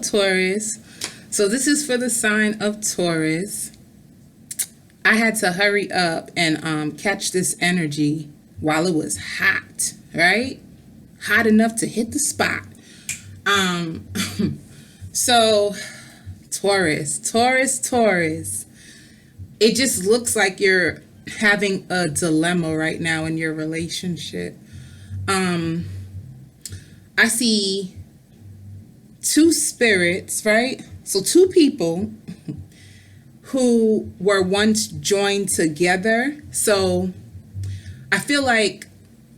Taurus. So this is for the sign of Taurus. I had to hurry up and catch this energy while it was hot, right? Hot enough to hit the spot. Um, so Taurus. It just looks like you're having a dilemma right now in your relationship. Um, I see two spirits, right? So two people who were once joined together. So I feel like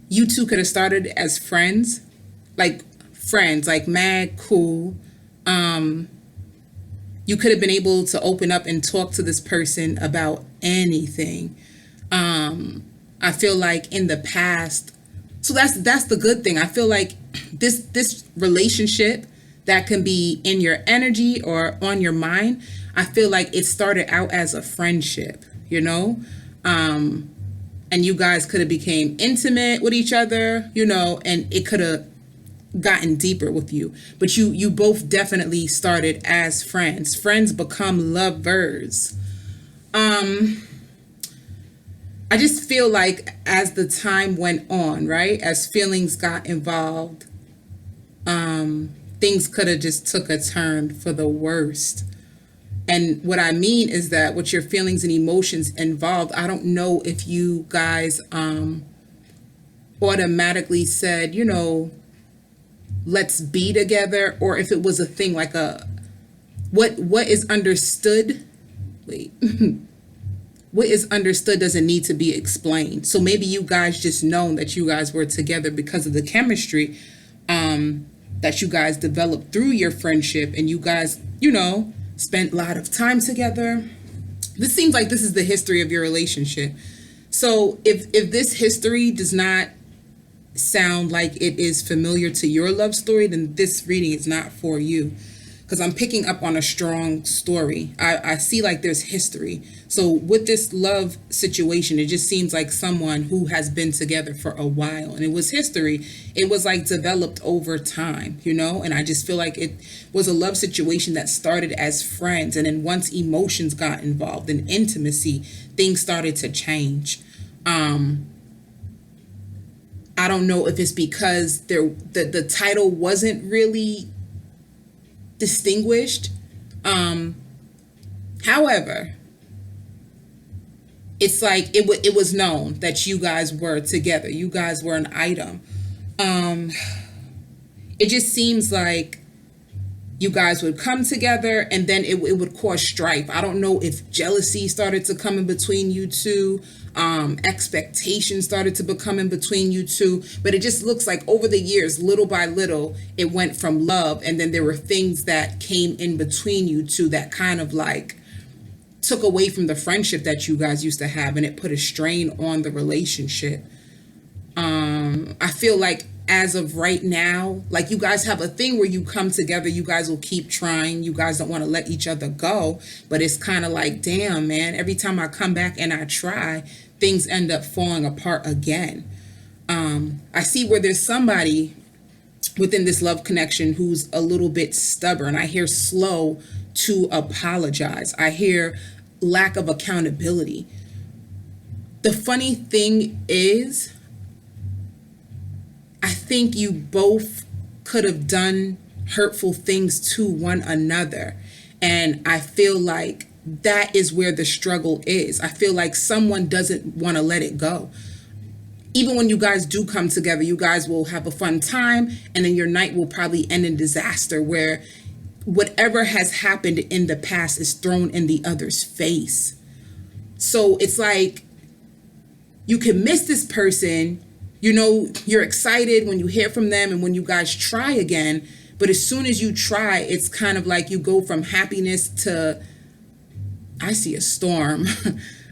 you two could have started as friends, like mad cool. Um, you could have been able to open up and talk to this person about anything. I feel like in the past, so that's the good thing. I feel like this relationship that can be in your energy or on your mind, I feel like it started out as a friendship, um, and you guys could have became intimate with each other, and it could have gotten deeper with you. But you both definitely started as friends. Friends become lovers. I just feel like as the time went on, right, as feelings got involved, things could have just took a turn for the worst. And what I mean is that with your feelings and emotions involved, I don't know if you guys automatically said, let's be together, or if it was a thing like a what is understood. Wait. What is understood doesn't need to be explained. So maybe you guys just known that you guys were together because of the chemistry that you guys developed through your friendship, and you guys, spent a lot of time together. This seems like this is the history of your relationship. So if this history does not sound like it is familiar to your love story, then this reading is not for you. Because I'm picking up on a strong story. I see like there's history. So with this love situation, it just seems like someone who has been together for a while, and it was history. It was like developed over time, and I just feel like it was a love situation that started as friends. And then once emotions got involved in intimacy, things started to change. I don't know if it's because the title wasn't really distinguished. However, it's like it was known that you guys were together. You guys were an item. It just seems like you guys would come together, and then it would cause strife. I don't know if jealousy started to come in between you two, expectations started to become in between you two, but it just looks like over the years, little by little, it went from love, and then there were things that came in between you two that kind of like took away from the friendship that you guys used to have, and it put a strain on the relationship. I feel like as of right now, like you guys have a thing where you come together, you guys will keep trying, you guys don't want to let each other go, but it's kind of like, damn, man, every time I come back and I try, things end up falling apart again. I see where there's somebody within this love connection who's a little bit stubborn. I hear slow to apologize. I hear lack of accountability. The funny thing is, I think you both could have done hurtful things to one another. And I feel like that is where the struggle is. I feel like someone doesn't want to let it go. Even when you guys do come together, you guys will have a fun time, and then your night will probably end in disaster where whatever has happened in the past is thrown in the other's face. So it's like you can miss this person. You're excited when you hear from them and when you guys try again. But as soon as you try, it's kind of like you go from happiness to, I see a storm.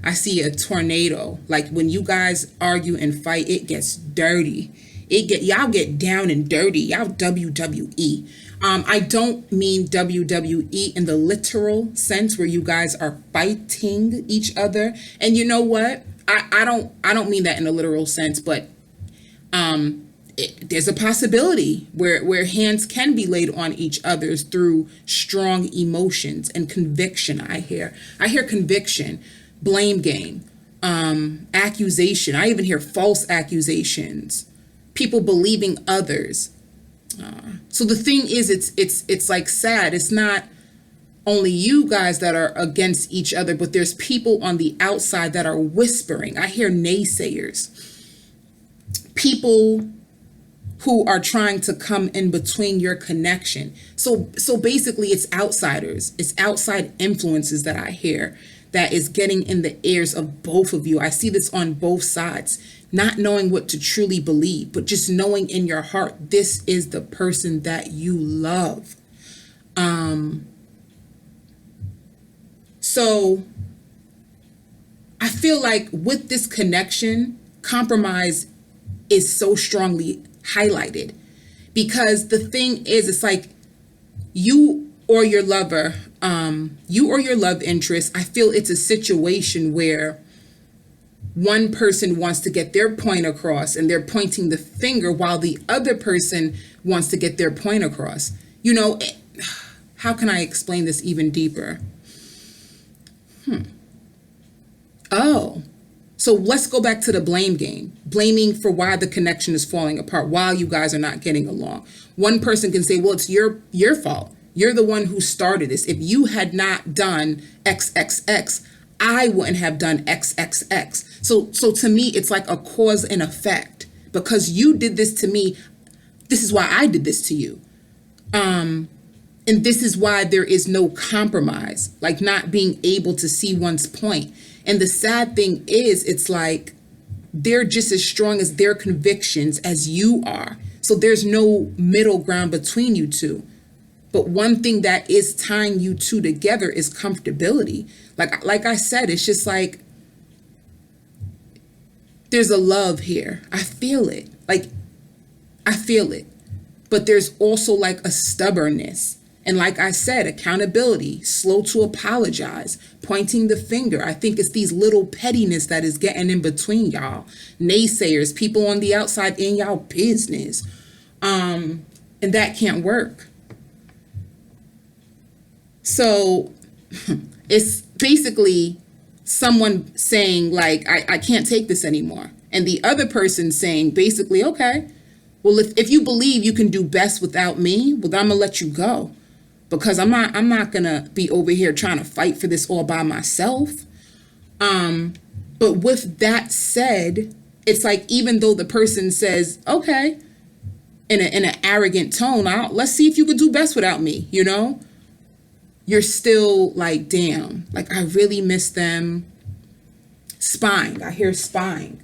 I see a tornado. Like when you guys argue and fight, it gets dirty. Y'all get down and dirty. Y'all WWE. I don't mean WWE in the literal sense where you guys are fighting each other. And you know what? I don't mean that in a literal sense, but there's a possibility where hands can be laid on each other's through strong emotions and conviction. I hear conviction, blame game, accusation. I even hear false accusations, people believing others. So the thing is, it's like sad. It's not only you guys that are against each other, but there's people on the outside that are whispering. I hear naysayers, people who are trying to come in between your connection. So basically it's outsiders, it's outside influences that I hear that is getting in the ears of both of you. I see this on both sides, not knowing what to truly believe, but just knowing in your heart, this is the person that you love. So I feel like with this connection, compromise is so strongly highlighted, because the thing is, it's like you or your lover, you or your love interest, I feel it's a situation where one person wants to get their point across and they're pointing the finger while the other person wants to get their point across. You know, how can I explain this even deeper? Oh, so let's go back to the blame game, blaming for why the connection is falling apart while you guys are not getting along. One person can say, well, it's your fault. You're the one who started this. If you had not done XXX, I wouldn't have done XXX. So to me, it's like a cause and effect. Because you did this to me, this is why I did this to you. And this is why there is no compromise, like not being able to see one's point. And the sad thing is, it's like they're just as strong as their convictions as you are. So there's no middle ground between you two. But one thing that is tying you two together is comfortability. Like I said, it's just like there's a love here. I feel it. I feel it. But there's also like a stubbornness. And like I said, accountability, slow to apologize, pointing the finger. I think it's these little pettiness that is getting in between y'all. Naysayers, people on the outside in y'all business. And that can't work. So it's basically someone saying like, I can't take this anymore. And the other person saying basically, okay, well, if you believe you can do best without me, well, I'm gonna let you go. Because I'm not gonna be over here trying to fight for this all by myself. But with that said, it's like, even though the person says, okay, in an arrogant tone, let's see if you could do best without me, you know? You're still like, damn, like I really miss them. Spying, I hear spying.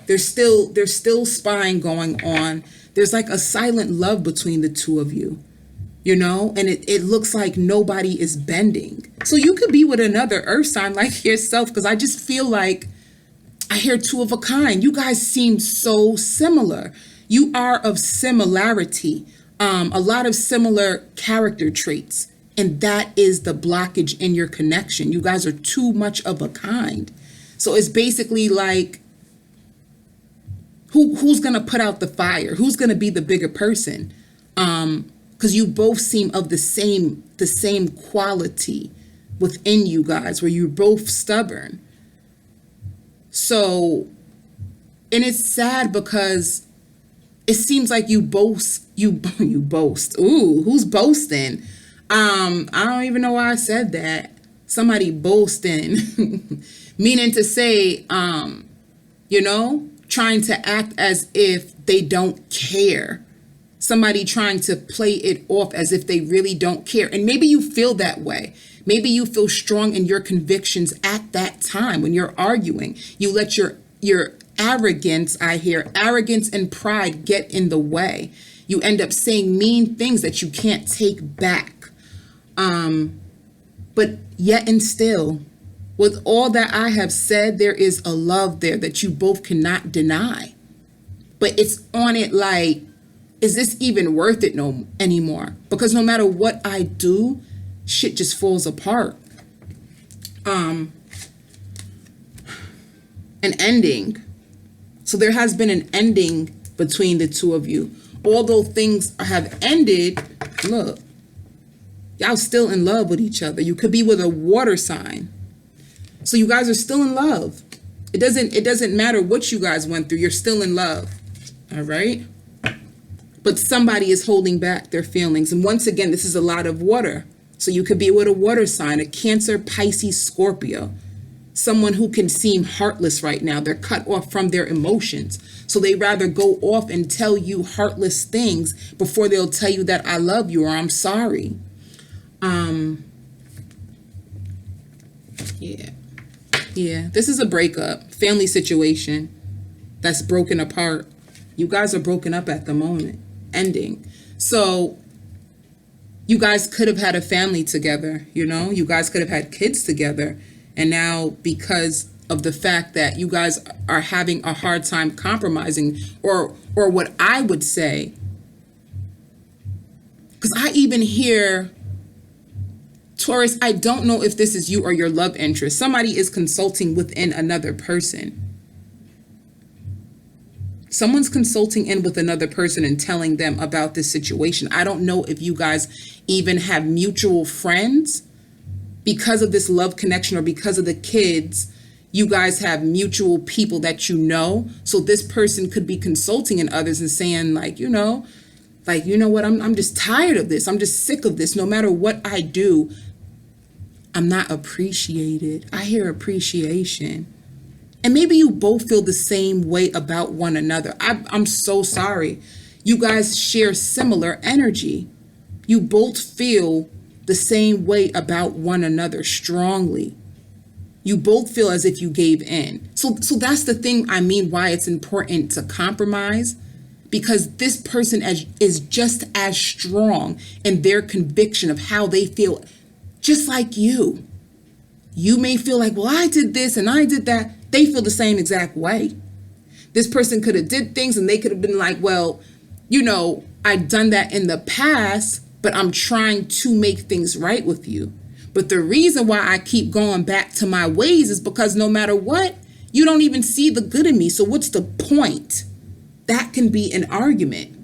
There's still spying going on. There's like a silent love between the two of you. You know, and it looks like nobody is bending. So you could be with another earth sign like yourself, because I just feel like I hear two of a kind. You guys seem so similar. You are of similarity, a lot of similar character traits. And that is the blockage in your connection. You guys are too much of a kind. So it's basically like, who's going to put out the fire? Who's going to be the bigger person? Because you both seem of the same quality within you guys, where you're both stubborn. So, and it's sad because it seems like you boast. Ooh, who's boasting? I don't even know why I said that. Somebody boasting, meaning to say, you know, trying to act as if they don't care. Somebody trying to play it off as if they really don't care. And maybe you feel that way. Maybe you feel strong in your convictions at that time when you're arguing. You let your arrogance, I hear, arrogance and pride get in the way. You end up saying mean things that you can't take back. But yet and still, with all that I have said, there is a love there that you both cannot deny. But it's on it like, is this even worth it anymore? Because no matter what I do, shit just falls apart. An ending. So there has been an ending between the two of you. Although things have ended, look, y'all still in love with each other. You could be with a water sign. So you guys are still in love. It doesn't matter what you guys went through. You're still in love. All right? But somebody is holding back their feelings. And once again, this is a lot of water. So you could be with a water sign, a Cancer, Pisces, Scorpio. Someone who can seem heartless right now. They're cut off from their emotions. So they rather go off and tell you heartless things before they'll tell you that I love you or I'm sorry. Yeah, this is a breakup, family situation that's broken apart. You guys are broken up at the moment, ending. So you guys could have had a family together, you know, you guys could have had kids together. And now because of the fact that you guys are having a hard time compromising, or what I would say, because I even hear, Taurus, I don't know if this is you or your love interest. Somebody is consulting within another person. Someone's consulting in with another person and telling them about this situation. I don't know if you guys even have mutual friends because of this love connection or because of the kids. You guys have mutual people that you know. So this person could be consulting in others and saying like, you know what, I'm just tired of this. I'm just sick of this. No matter what I do, I'm not appreciated. I hear appreciation. And maybe you both feel the same way about one another. I'm so sorry. You guys share similar energy. You both feel the same way about one another strongly. You both feel as if you gave in. So that's the thing I mean why it's important to compromise, because this person is just as strong in their conviction of how they feel, just like you. You may feel like, well, I did this and I did that. They feel the same exact way. This person could have did things and they could have been like, well, you know, I've done that in the past, but I'm trying to make things right with you. But the reason why I keep going back to my ways is because no matter what, you don't even see the good in me. So what's the point? That can be an argument.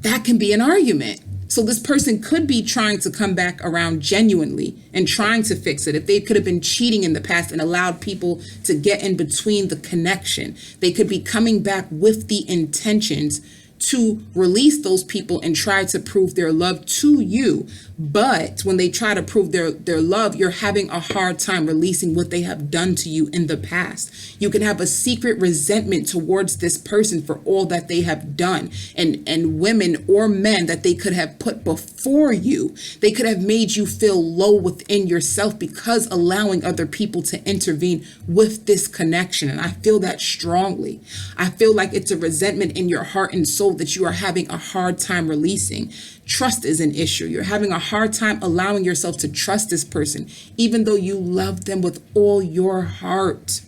That can be an argument. So this person could be trying to come back around genuinely and trying to fix it. If they could have been cheating in the past and allowed people to get in between the connection, they could be coming back with the intentions to release those people and try to prove their love to you. But when they try to prove their love, you're having a hard time releasing what they have done to you in the past. You can have a secret resentment towards this person for all that they have done, and women or men that they could have put before you. They could have made you feel low within yourself because allowing other people to intervene with this connection. And I feel that strongly. I feel like it's a resentment in your heart and soul that you are having a hard time releasing. Trust is an issue. You're having a hard time allowing yourself to trust this person, even though you love them with all your heart.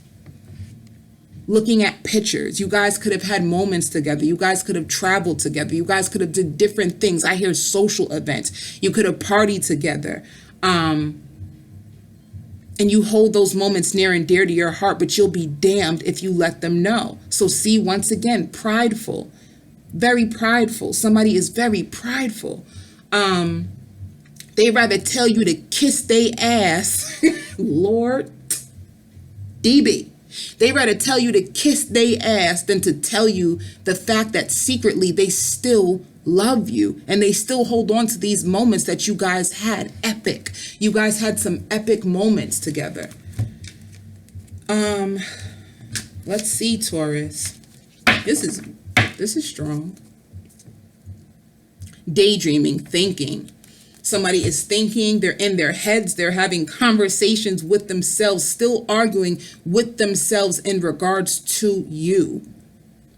Looking at pictures, you guys could have had moments together. You guys could have traveled together. You guys could have did different things. I hear social events. You could have partied together. And you hold those moments near and dear to your heart, but you'll be damned if you let them know. So see, once again, prideful. Very prideful. Somebody is very prideful. They rather tell you to kiss they ass. Lord, DB. They rather tell you to kiss they ass than to tell you the fact that secretly they still love you and they still hold on to these moments that you guys had. Epic. You guys had some epic moments together. Let's see, Taurus. This is strong. Daydreaming, thinking. Somebody is thinking, they're in their heads, they're having conversations with themselves, still arguing with themselves in regards to you.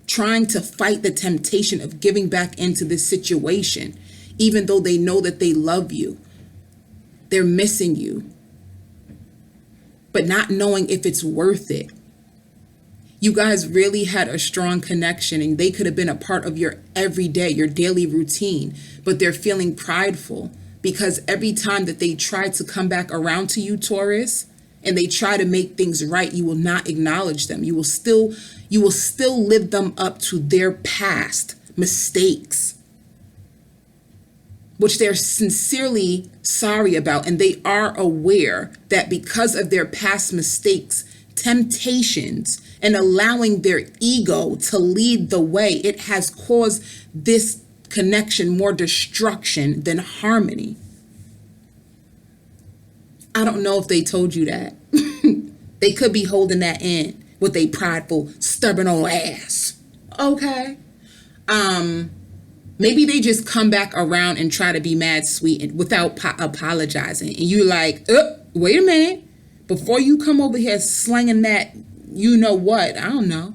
Trying to fight the temptation of giving back into this situation, even though they know that they love you. They're missing you, but not knowing if it's worth it. You guys really had a strong connection and they could have been a part of your everyday, your daily routine, but they're feeling prideful because every time that they try to come back around to you, Taurus, and they try to make things right, you will not acknowledge them. You will still live them up to their past mistakes, which they're sincerely sorry about. And they are aware that because of their past mistakes, temptations, and allowing their ego to lead the way, it has caused this connection more destruction than harmony. I don't know if they told you that. They could be holding that in with a prideful, stubborn old ass. Okay. Maybe they just come back around and try to be mad sweet and without apologizing. And you're like, wait a minute. Before you come over here slanging that, you know what? I don't know.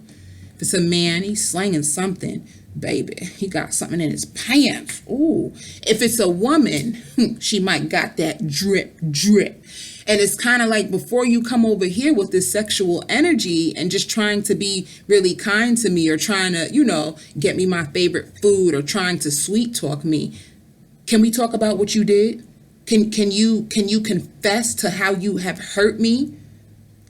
If it's a man, he's slanging something. Baby, he got something in his pants. Ooh. If it's a woman, she might got that drip. And it's kind of like, before you come over here with this sexual energy and just trying to be really kind to me, or trying to, get me my favorite food, or trying to sweet talk me, can we talk about what you did? Can you confess to how you have hurt me?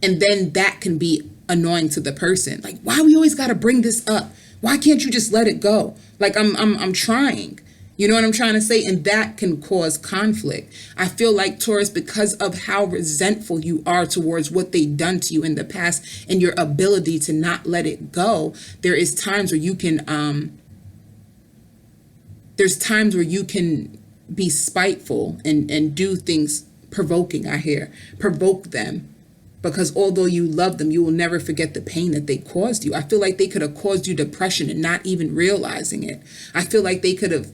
And then that can be annoying to the person. Like, why we always got to bring this up? Why can't you just let it go? Like, I'm trying. You know what I'm trying to say? And that can cause conflict. I feel like, Taurus, because of how resentful you are towards what they've done to you in the past and your ability to not let it go, there is times where you can be spiteful and do things provoking. Provoke them. Because although you love them, you will never forget the pain that they caused you. I feel like they could have caused you depression and not even realizing it. I feel like they could have,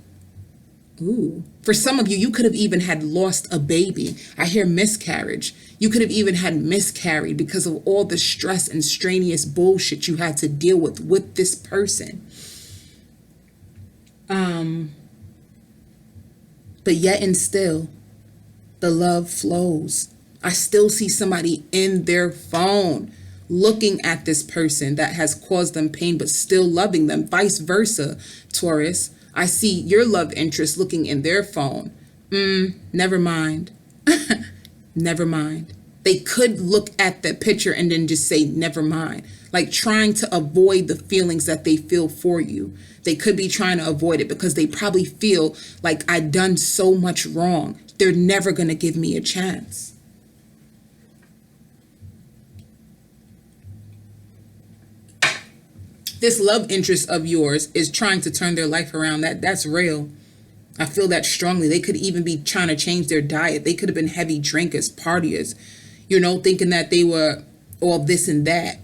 for some of you, you could have even had lost a baby. I hear miscarriage. You could have even had miscarried because of all the stress and strenuous bullshit you had to deal with this person. But yet and still, the love flows. I still see somebody in their phone looking at this person that has caused them pain, but still loving them. Vice versa, Taurus. I see your love interest looking in their phone. Never mind. Never mind. They could look at the picture and then just say, never mind. Like trying to avoid the feelings that they feel for you. They could be trying to avoid it because they probably feel like I've done so much wrong. They're never going to give me a chance. This love interest of yours is trying to turn their life around. That's real. I feel that strongly. They could even be trying to change their diet. They could have been heavy drinkers, partiers, thinking that they were all this and that.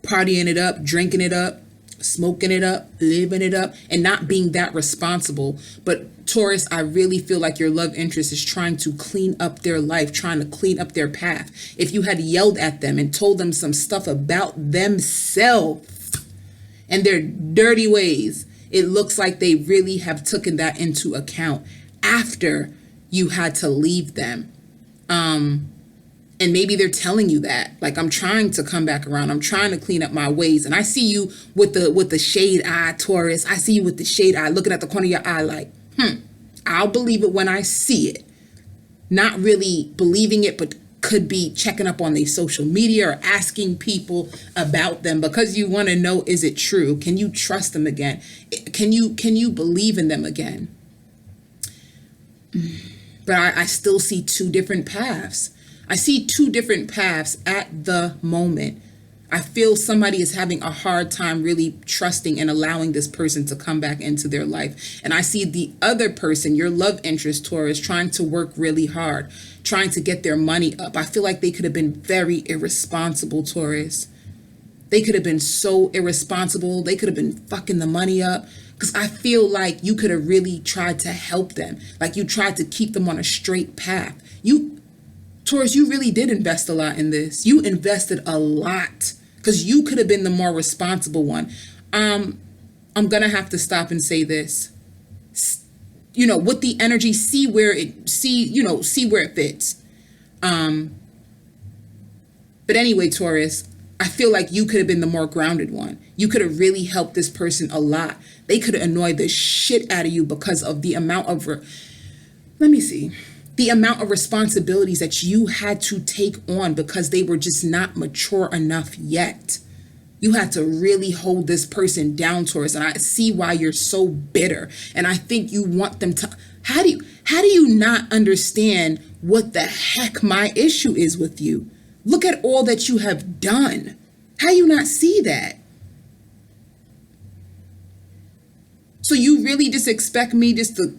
Partying it up, drinking it up, smoking it up, living it up, and not being that responsible. But Taurus, I really feel like your love interest is trying to clean up their life, trying to clean up their path. If you had yelled at them and told them some stuff about themselves and their dirty ways, it looks like they really have taken that into account after you had to leave them. And maybe they're telling you that, like, I'm trying to come back around. I'm trying to clean up my ways. And I see you with the shade eye, Taurus. I see you with the shade eye, looking at the corner of your eye like, I'll believe it when I see it. Not really believing it, but could be checking up on their social media or asking people about them because you want to know, is it true? Can you trust them again? Can you believe in them again? But I still see two different paths. I see two different paths at the moment. I feel somebody is having a hard time really trusting and allowing this person to come back into their life. And I see the other person, your love interest, Taurus, trying to work really hard, trying to get their money up. I feel like they could have been very irresponsible, Taurus. They could have been so irresponsible. They could have been fucking the money up. Because I feel like you could have really tried to help them. Like you tried to keep them on a straight path. Taurus, you really did invest a lot in this. You invested a lot because you could have been the more responsible one. I'm going to have to stop and say this. With the energy, see where it fits. But anyway, Taurus, I feel like you could have been the more grounded one. You could have really helped this person a lot. They could have annoyed the shit out of you because of the amount of... Let me see. the amount of responsibilities that you had to take on because they were just not mature enough yet. You had to really hold this person down, Taurus, and I see why you're so bitter. And I think you want them to. How do you not understand what the heck my issue is with you? Look at all that you have done. How you not see that? So you really just expect me just to,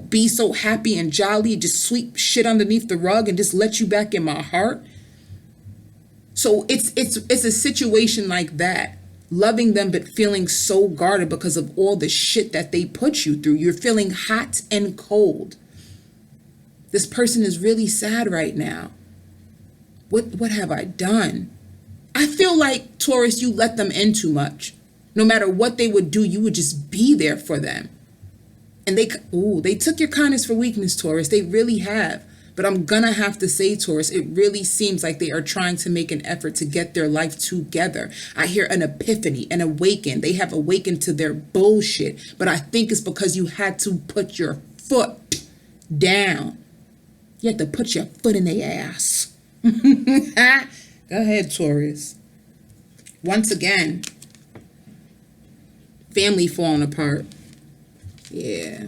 be so happy and jolly, just sweep shit underneath the rug and just let you back in my heart? So it's a situation like that. Loving them but feeling so guarded because of all the shit that they put you through. You're feeling hot and cold. This person is really sad right now. What have I done? I feel like, Taurus, you let them in too much. No matter what they would do, you would just be there for them. And they took your kindness for weakness, Taurus. They really have. But I'm gonna have to say, Taurus, it really seems like they are trying to make an effort to get their life together. I hear an epiphany, an awaken. They have awakened to their bullshit. But I think it's because you had to put your foot down. You had to put your foot in their ass. Go ahead, Taurus. Once again, family falling apart. Yeah.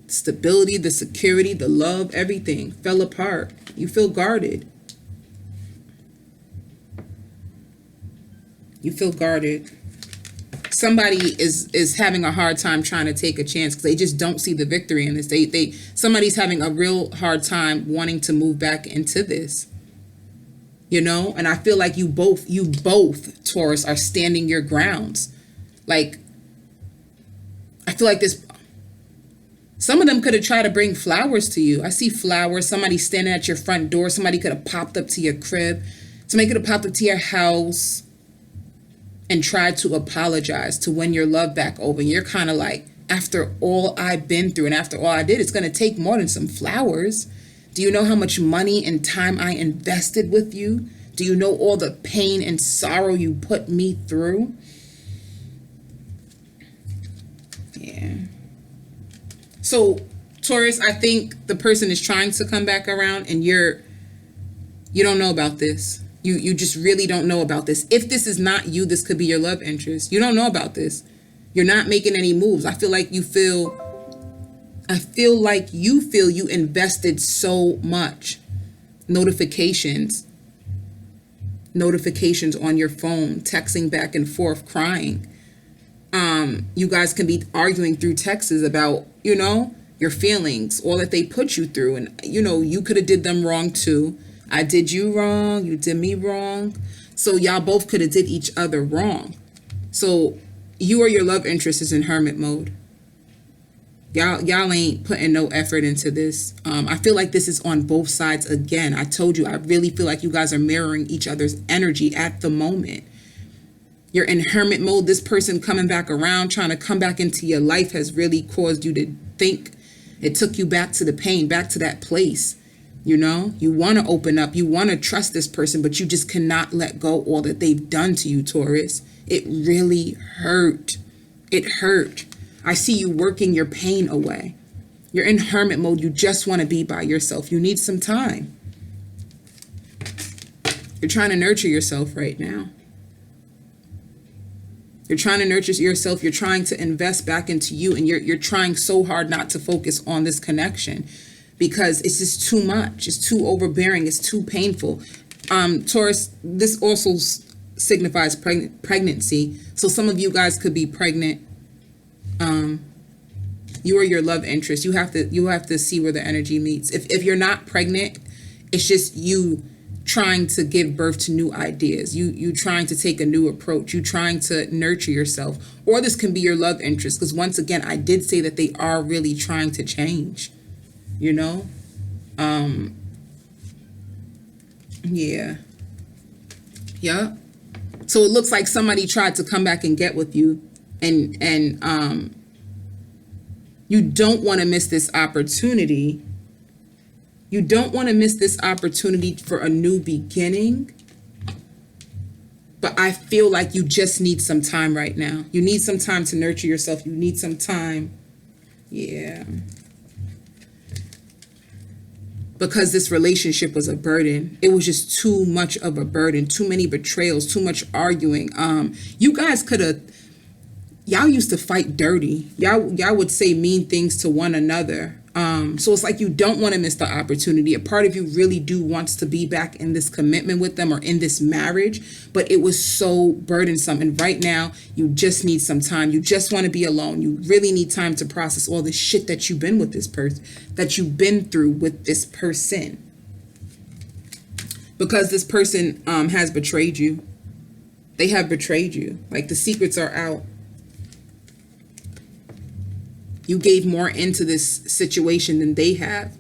Stability, the security, the love, everything fell apart. You feel guarded. You feel guarded. Somebody is having a hard time trying to take a chance because they just don't see the victory in this. Somebody's having a real hard time wanting to move back into this. And I feel like you both, Taurus, are standing your grounds. Like, I feel like some of them could have tried to bring flowers to you. I see flowers. Somebody standing at your front door. Somebody could have popped up to your crib. Somebody could have popped up to your house and tried to apologize to win your love back over. And you're kind of like, after all I've been through and after all I did, it's going to take more than some flowers. Do you know how much money and time I invested with you? Do you know all the pain and sorrow you put me through? Yeah. So, Taurus, I think the person is trying to come back around and you don't know about this. You just really don't know about this. If this is not you, this could be your love interest. You don't know about this. You're not making any moves. I feel like you you invested so much. Notifications on your phone, texting back and forth, crying. You guys can be arguing through texts about, your feelings, all that they put you through. And, you could have did them wrong too. I did you wrong. You did me wrong. So y'all both could have did each other wrong. So you or your love interest is in hermit mode. Y'all ain't putting no effort into this. I feel like this is on both sides again. I told you, I really feel like you guys are mirroring each other's energy at the moment. You're in hermit mode. This person coming back around, trying to come back into your life has really caused you to think. It took you back to the pain, back to that place. You want to open up. You want to trust this person, but you just cannot let go all that they've done to you, Taurus. It really hurt. It hurt. I see you working your pain away. You're in hermit mode. You just want to be by yourself. You need some time. You're trying to nurture yourself right now. You're trying to nurture yourself. You're trying to invest back into you. And you're trying so hard not to focus on this connection because it's just too much. It's too overbearing. It's too painful. Taurus, this also signifies pregnancy. So some of you guys could be pregnant. You or your love interest. You have to see where the energy meets. If you're not pregnant, it's just you trying to give birth to new ideas. You trying to take a new approach. You trying to nurture yourself. Or this can be your love interest. Because once again, I did say that they are really trying to change. Yeah. So it looks like somebody tried to come back and get with you. And you don't want to miss this opportunity. You don't want to miss this opportunity for a new beginning. But I feel like you just need some time right now. You need some time to nurture yourself. You need some time. Yeah. because this relationship was a burden. It was just too much of a burden, too many betrayals, too much arguing. You guys could have, y'all used to fight dirty. Y'all would say mean things to one another. So it's like you don't want to miss the opportunity. A part of you really do wants to be back in this commitment with them or in this marriage, but it was so burdensome. And right now, you just need some time. You just want to be alone. You really need time to process all the shit that you've been with this person, that you've been through with this person. Because this person has betrayed you. They have betrayed you. Like, the secrets are out. You gave more into this situation than they have.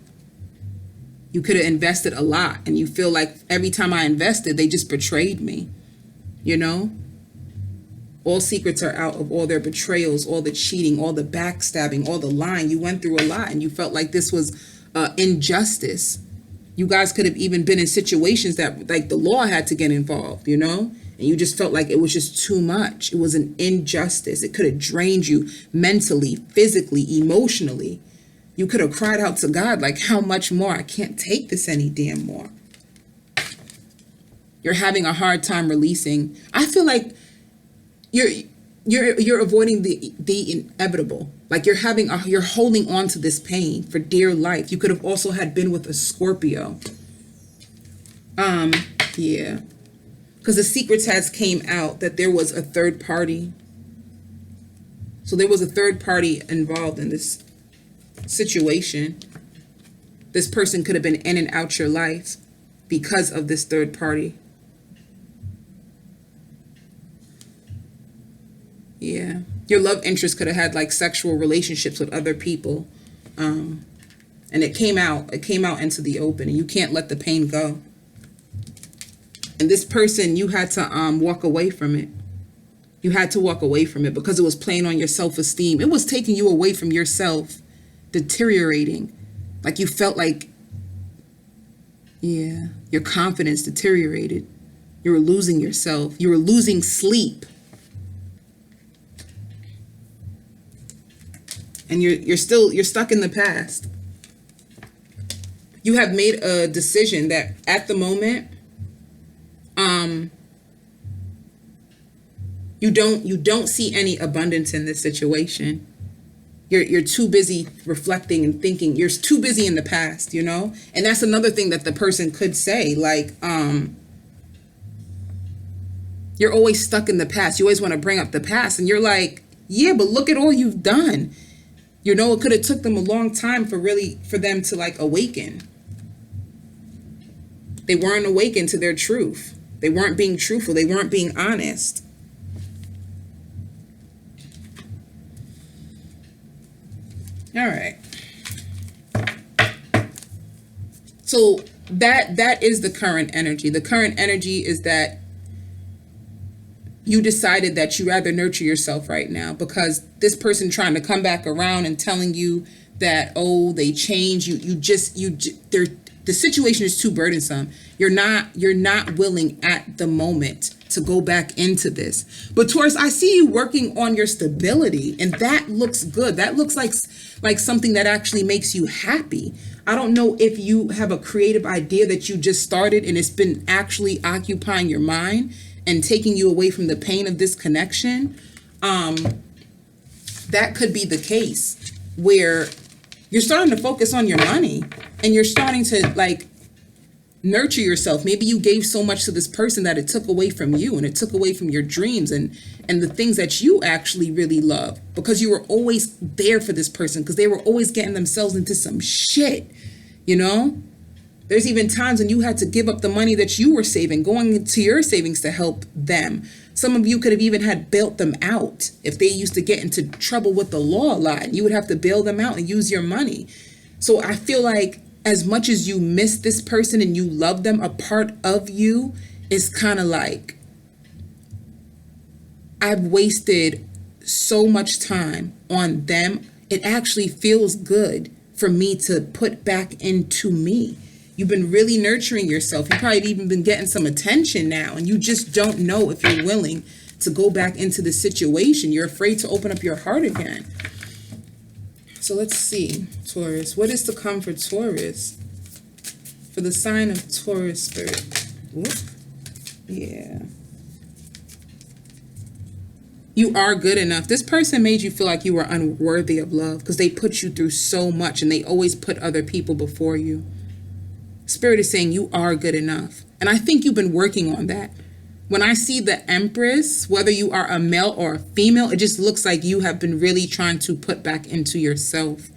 You could have invested a lot, and you feel like every time I invested, they just betrayed me. You know? All secrets are out of all their betrayals, all the cheating, all the backstabbing, all the lying. You went through a lot, and you felt like this was injustice. You guys could have even been in situations that, like, the law had to get involved, you know? And you just felt like it was just too much. It was an injustice. It could have drained you mentally, physically, emotionally. You could have cried out to God, like, how much more? I can't take this any damn more. You're having a hard time releasing. I feel like you're avoiding the inevitable. Like, you're holding on to this pain for dear life. You could have also had been with a Scorpio. Yeah. Because the secrets has came out that there was a third party. So there was a third party involved in this situation. This person could have been in and out your life because of this third party. Yeah. Your love interest could have had like sexual relationships with other people. And it came out into the open, and you can't let the pain go. And this person, you had to walk away from it. You had to walk away from it because it was playing on your self-esteem. It was taking you away from yourself, deteriorating. Like, you felt like, yeah, your confidence deteriorated. You were losing yourself. You were losing sleep. And you're stuck in the past. You have made a decision that at the moment, you don't see any abundance in this situation. You're too busy reflecting and thinking. You're too busy in the past, you know? And that's another thing that the person could say, like, you're always stuck in the past. You always want to bring up the past, and you're like, yeah, but look at all you've done. You know, it could have took them a long time for them to like awaken. They weren't awakened to their truth. They weren't being truthful. They weren't being honest. All right. So that is the current energy. The current energy is that you decided that you rather nurture yourself right now, because this person trying to come back around and telling you that, oh, they changed, the situation is too burdensome. You're not willing at the moment to go back into this. But Taurus, I see you working on your stability, and that looks good. That looks like something that actually makes you happy. I don't know if you have a creative idea that you just started and it's been actually occupying your mind and taking you away from the pain of this connection. That could be the case, where you're starting to focus on your money and you're starting to like nurture yourself. Maybe you gave so much to this person that it took away from you, and it took away from your dreams and the things that you actually really love, because you were always there for this person, because they were always getting themselves into some shit, you know? There's even times when you had to give up the money that you were saving, going into your savings to help them. Some of you could have even had bailed them out if they used to get into trouble with the law a lot. You would have to bail them out and use your money. So I feel like as much as you miss this person and you love them, a part of you is kind of like, I've wasted so much time on them. It actually feels good for me to put back into me. You've been really nurturing yourself. You probably even been getting some attention now, and you just don't know if you're willing to go back into the situation. You're afraid to open up your heart again. So let's see, Taurus. What is to come for Taurus? the sign of Taurus, Spirit. Whoop. Yeah. You are good enough. This person made you feel like you were unworthy of love because they put you through so much and they always put other people before you. Spirit is saying you are good enough. And I think you've been working on that. When I see the Empress, whether you are a male or a female, it just looks like you have been really trying to put back into yourself.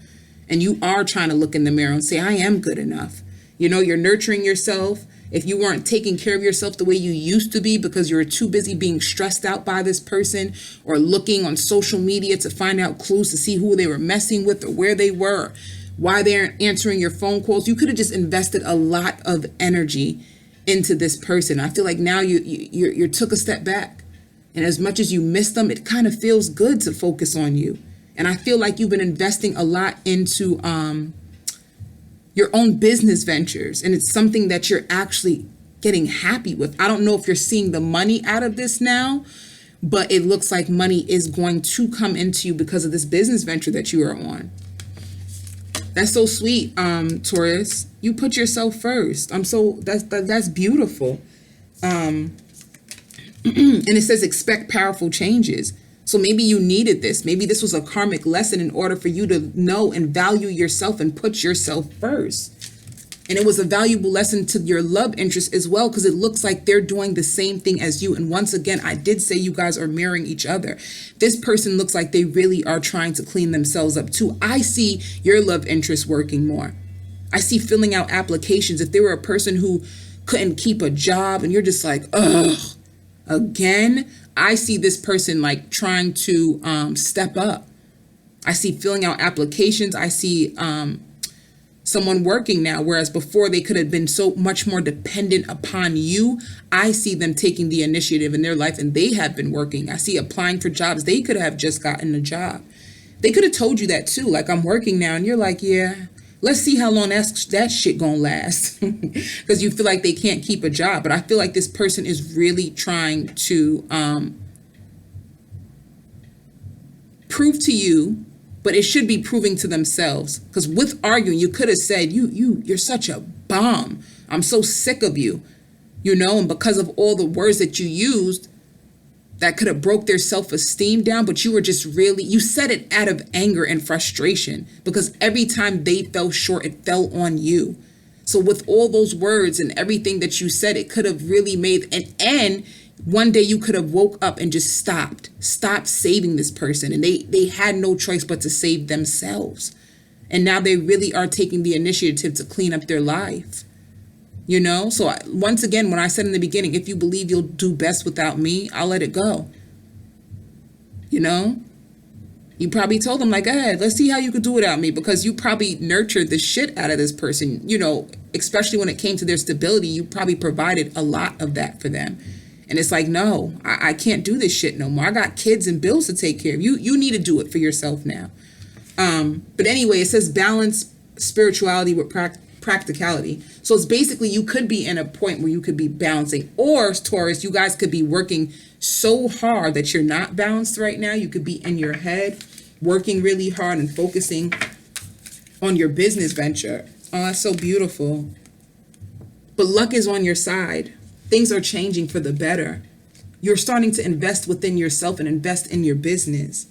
And you are trying to look in the mirror and say, I am good enough. You know, you're nurturing yourself. If you weren't taking care of yourself the way you used to be because you were too busy being stressed out by this person or looking on social media to find out clues to see who they were messing with or where they were, why they aren't answering your phone calls, you could have just invested a lot of energy into this person. I feel like now you took a step back. And as much as you miss them, it kind of feels good to focus on you. And I feel like you've been investing a lot into your own business ventures, and it's something that you're actually getting happy with. I don't know if you're seeing the money out of this now, but it looks like money is going to come into you because of this business venture that you are on. That's so sweet, Taurus. You put yourself first. That's beautiful. And it says expect powerful changes. So maybe you needed this. Maybe this was a karmic lesson in order for you to know and value yourself and put yourself first. And it was a valuable lesson to your love interest as well, because it looks like they're doing the same thing as you. And once again, I did say you guys are mirroring each other. This person looks like they really are trying to clean themselves up too. I see your love interest working more. I see filling out applications. If they were a person who couldn't keep a job and you're just like, ugh, again, I see this person like trying to step up. I see filling out applications. I see someone working now, whereas before they could have been so much more dependent upon you. I see them taking the initiative in their life and they have been working. I see applying for jobs. They could have just gotten a job. They could have told you that too. Like, I'm working now, and you're like, yeah, let's see how long that shit gonna last. Because you feel like they can't keep a job. But I feel like this person is really trying to prove to you, but it should be proving to themselves. Because with arguing, you could have said, you're such a bum. I'm so sick of you. You know, and because of all the words that you used, that could have broke their self-esteem down, but you were just really, you said it out of anger and frustration, because every time they fell short, it fell on you. So with all those words and everything that you said, it could have really made an end. One day you could have woke up and just stopped saving this person. And they had no choice but to save themselves. And now they really are taking the initiative to clean up their life. You know, so once again, when I said in the beginning, if you believe you'll do best without me, I'll let it go. You know, you probably told them like, go ahead, let's see how you could do without me, because you probably nurtured the shit out of this person. You know, especially when it came to their stability, you probably provided a lot of that for them. And it's like, no, I can't do this shit no more. I got kids and bills to take care of. You need to do it for yourself now. But anyway, it says balance spirituality with practicality. So it's basically, you could be in a point where you could be balancing, or Taurus, you guys could be working so hard that you're not balanced right now. You could be in your head working really hard and focusing on your business venture. Oh, that's so beautiful. But luck is on your side. Things are changing for the better. You're starting to invest within yourself and invest in your business.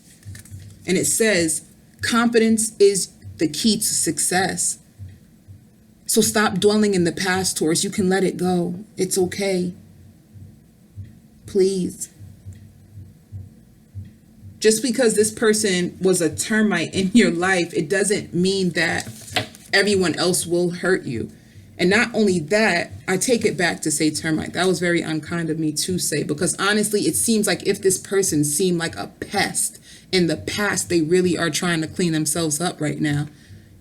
And it says confidence is the key to success. So stop dwelling in the past, Taurus. You can let it go. It's okay. Please. Just because this person was a termite in your life, it doesn't mean that everyone else will hurt you. And not only that, I take it back to say termite. That was very unkind of me to say, because honestly, it seems like if this person seemed like a pest in the past, they really are trying to clean themselves up right now.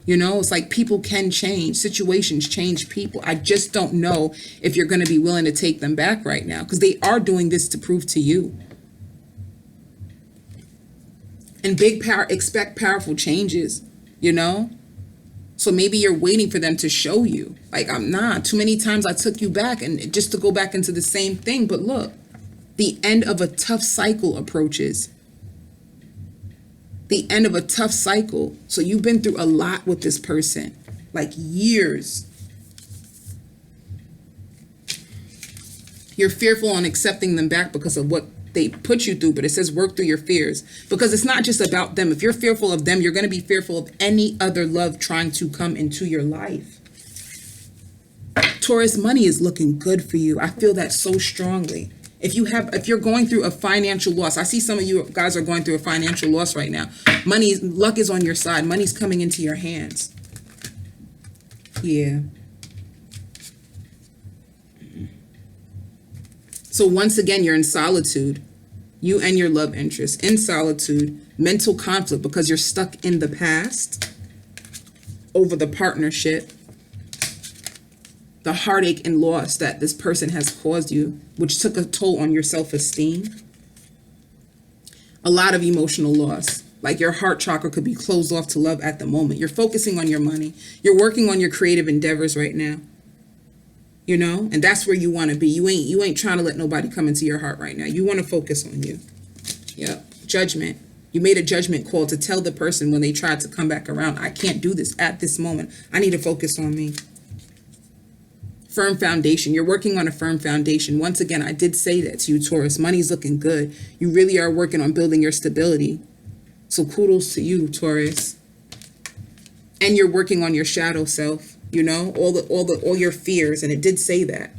You know, it's like people can change. Situations change people. I just don't know if you're going to be willing to take them back right now, because they are doing this to prove to you. And big power, expect powerful changes, you know? So maybe you're waiting for them to show you. Like, I'm not. Too many times I took you back and just to go back into the same thing. But look, the end of a tough cycle approaches. The end of a tough cycle. So you've been through a lot with this person, like years. You're fearful on accepting them back because of what they put you through, but it says work through your fears, because it's not just about them. If you're fearful of them, you're going to be fearful of any other love trying to come into your life. Taurus, money is looking good for you. I feel that so strongly. If you're going through a financial loss, I see some of you guys are going through a financial loss right now. Luck is on your side. Money's coming into your hands. Yeah. So once again, you're in solitude. You and your love interest in solitude, mental conflict because you're stuck in the past over the partnership, the heartache and loss that this person has caused you, which took a toll on your self-esteem. A lot of emotional loss, like your heart chakra could be closed off to love at the moment. You're focusing on your money. You're working on your creative endeavors right now. You know, and that's where you want to be. You ain't trying to let nobody come into your heart right now. You want to focus on you. Yep. Judgment. You made a judgment call to tell the person when they tried to come back around, I can't do this at this moment. I need to focus on me. Firm foundation. You're working on a firm foundation. Once again, I did say that to you, Taurus. Money's looking good. You really are working on building your stability. So kudos to you, Taurus. And you're working on your shadow self. You know, all your fears, and it did say that.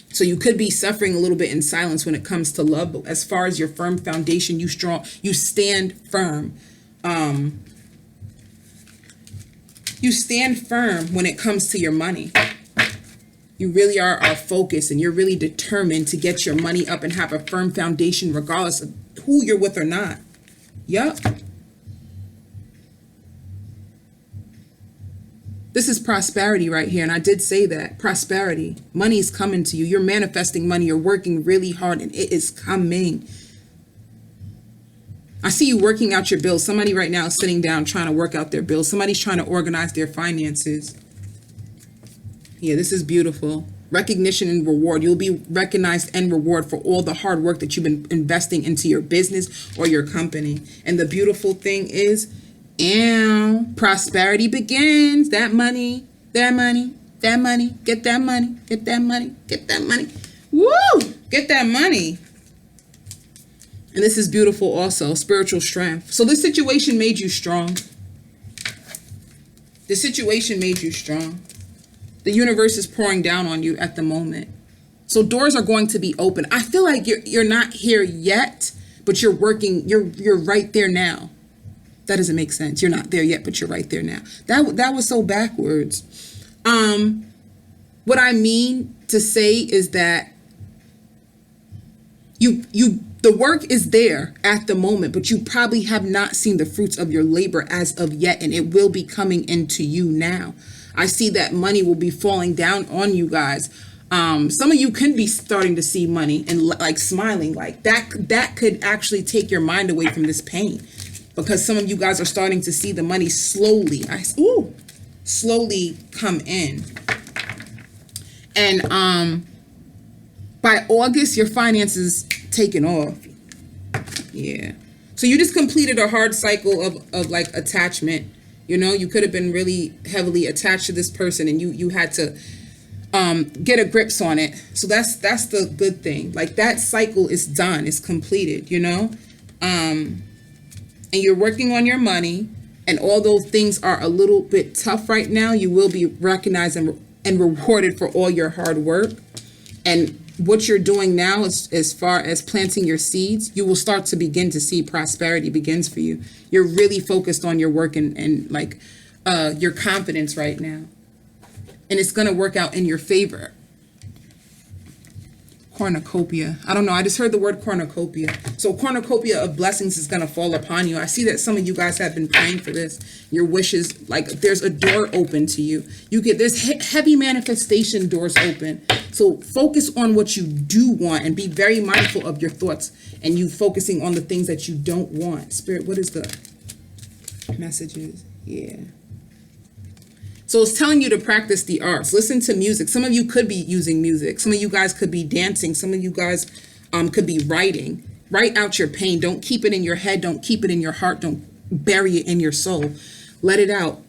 So you could be suffering a little bit in silence when it comes to love, but as far as your firm foundation, you stand firm. You stand firm when it comes to your money. You really are focused, and you're really determined to get your money up and have a firm foundation regardless of who you're with or not. Yup. This is prosperity right here. And I did say that. Prosperity. Money is coming to you. You're manifesting money. You're working really hard and it is coming. I see you working out your bills. Somebody right now is sitting down trying to work out their bills. Somebody's trying to organize their finances. Yeah, this is beautiful. Recognition and reward. You'll be recognized and rewarded for all the hard work that you've been investing into your business or your company. And the beautiful thing is, and prosperity begins. That money, that money, that money, get that money, get that money, get that money. Woo! Get that money. And this is beautiful also, spiritual strength. So this situation made you strong. This situation made you strong. The universe is pouring down on you at the moment. So doors are going to be open. I feel like you're not here yet, but you're working, you're right there now. That doesn't make sense. You're not there yet, but you're right there now. That was so backwards. What I mean to say is that the work is there at the moment, but you probably have not seen the fruits of your labor as of yet, and it will be coming into you now. I see that money will be falling down on you guys. Some of you can be starting to see money and like smiling like that could actually take your mind away from this pain. Because some of you guys are starting to see the money slowly come in. And by August, your finances taken off. Yeah. So you just completed a hard cycle of like attachment. You know, you could have been really heavily attached to this person and you had to get a grips on it. So that's the good thing. Like that cycle is done, it's completed, you know? And you're working on your money, and although things are a little bit tough right now, you will be recognized and rewarded for all your hard work. And what you're doing now is, as far as planting your seeds, you will start to begin to see prosperity begins for you. You're really focused on your work and like your confidence right now. And it's going to work out in your favor. Cornucopia. I don't know. I just heard the word cornucopia. So cornucopia of blessings is going to fall upon you. I see that some of you guys have been praying for this. Your wishes, like there's a door open to you. There's heavy manifestation doors open. So focus on what you do want and be very mindful of your thoughts and you focusing on the things that you don't want. Spirit, what is the messages? Yeah. So it's telling you to practice the arts. Listen to music. Some of you could be using music. Some of you guys could be dancing. Some of you guys could be writing. Write out your pain. Don't keep it in your head. Don't keep it in your heart. Don't bury it in your soul. Let it out.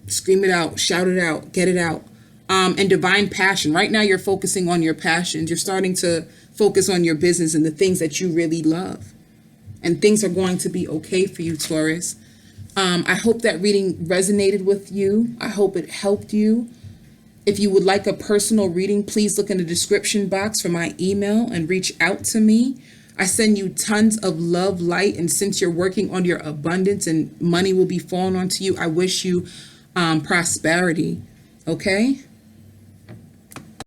Scream it out. Shout it out. Get it out. And divine passion. Right now, you're focusing on your passions. You're starting to focus on your business and the things that you really love. And things are going to be okay for you, Taurus. I hope that reading resonated with you. I hope it helped you. If you would like a personal reading, please look in the description box for my email and reach out to me. I send you tons of love, light, and since you're working on your abundance and money will be falling onto you, I wish you prosperity. Okay?